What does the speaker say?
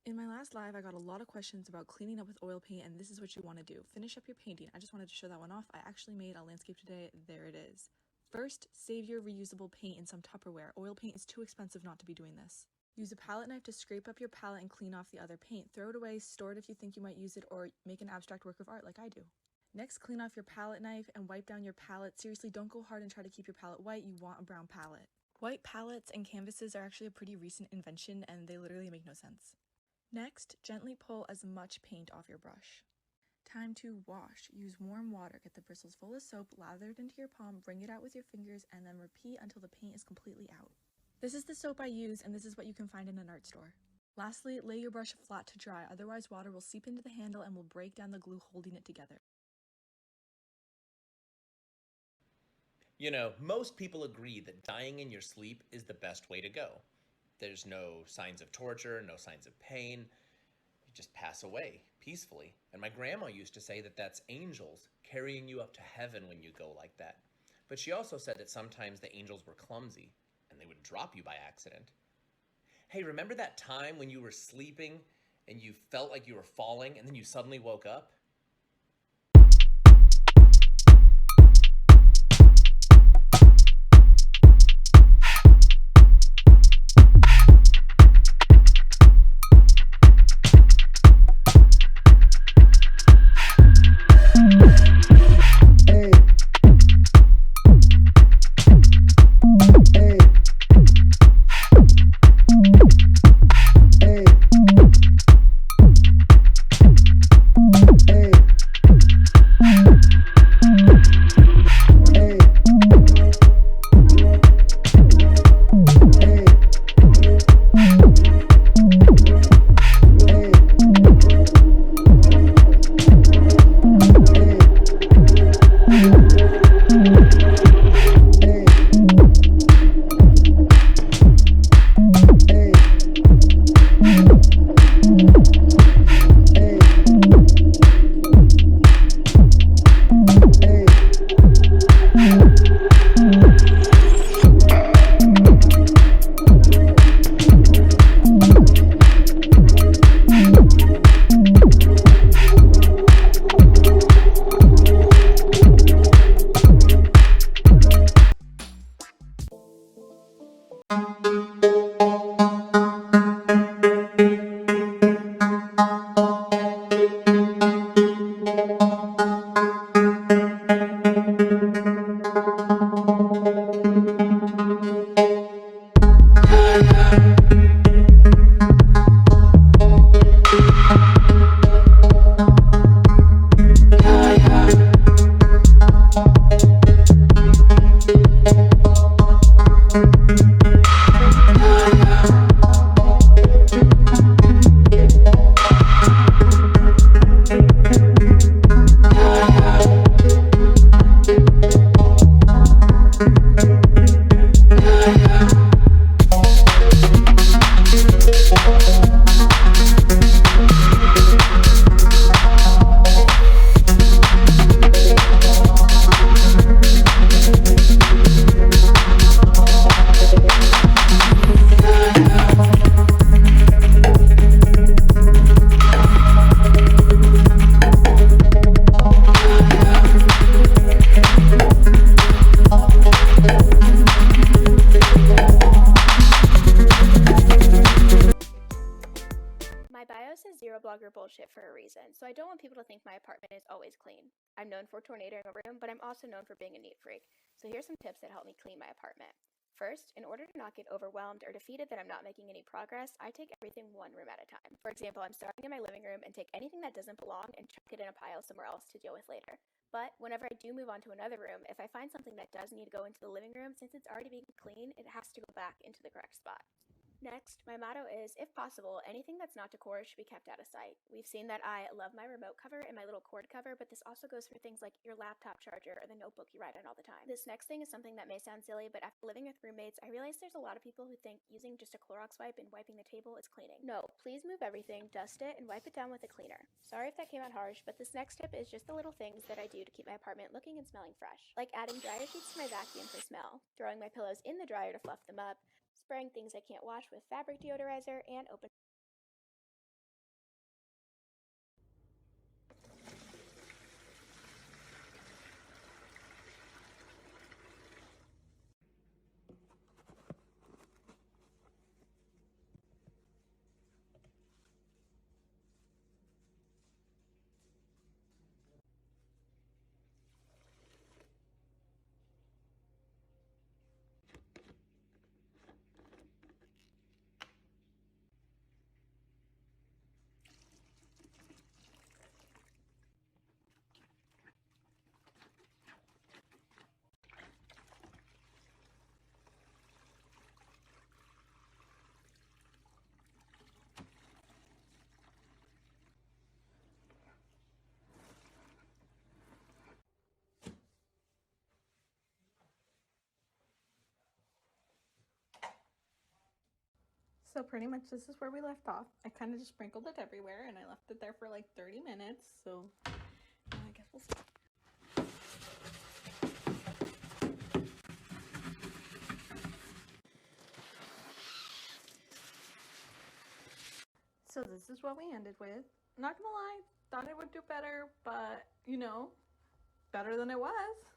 In my last live, I got a lot of questions about cleaning up with oil paint, and this is what you want to do. Finish up your painting. I just wanted to show that one off. I actually made a landscape today. There it is. First, save your reusable paint in some Tupperware. Oil paint is too expensive not to be doing this. Use a palette knife to scrape up your palette and clean off the other paint. Throw it away, store it if you think you might use it, or make an abstract work of art like I do. Next, clean off your palette knife and wipe down your palette. Seriously, don't go hard and try to keep your palette white. You want a brown palette. White palettes and canvases are actually a pretty recent invention, and they literally make no sense. Next, gently pull as much paint off your brush. Time to wash. Use warm water. Get the bristles full of soap, lather it into your palm, wring it out with your fingers, and then repeat until the paint is completely out. This is the soap I use, and this is what you can find in an art store. Lastly, lay your brush flat to dry, otherwise water will seep into the handle and will break down the glue holding it together. You know, most people agree that dying in your sleep is the best way to go. There's no signs of torture, no signs of pain. You just pass away peacefully. And my grandma used to say that that's angels carrying you up to heaven when you go like that. But she also said that sometimes the angels were clumsy and they would drop you by accident. Hey, remember that time when you were sleeping and you felt like you were falling and then you suddenly woke up? My bio says zero blogger bullshit for a reason, so I don't want people to think my apartment is always clean. I'm known for tornadoing a room, but I'm also known for being a neat freak. So here's some tips that help me clean my apartment. First, in order to not get overwhelmed or defeated that I'm not making any progress, I take everything one room at a time. For example, I'm starting in my living room and take anything that doesn't belong and chuck it in a pile somewhere else to deal with later. But whenever I do move on to another room, if I find something that does need to go into the living room, since it's already being clean, it has to go back into the correct spot. Next, my motto is, if possible, anything that's not decor should be kept out of sight. We've seen that I love my remote cover and my little cord cover, but this also goes for things like your laptop charger or the notebook you write on all the time. This next thing is something that may sound silly, but after living with roommates, I realized there's a lot of people who think using just a Clorox wipe and wiping the table is cleaning. No, please move everything, dust it, and wipe it down with a cleaner. Sorry if that came out harsh, but this next tip is just the little things that I do to keep my apartment looking and smelling fresh. Like adding dryer sheets to my vacuum for smell, throwing my pillows in the dryer to fluff them up, spraying things I can't wash with fabric deodorizer, and open So pretty much this is where we left off. I kind of just sprinkled it everywhere and I left it there for like 30 minutes. So I guess we'll see. So this is what we ended with. Not gonna lie, thought it would do better, but you know, better than it was.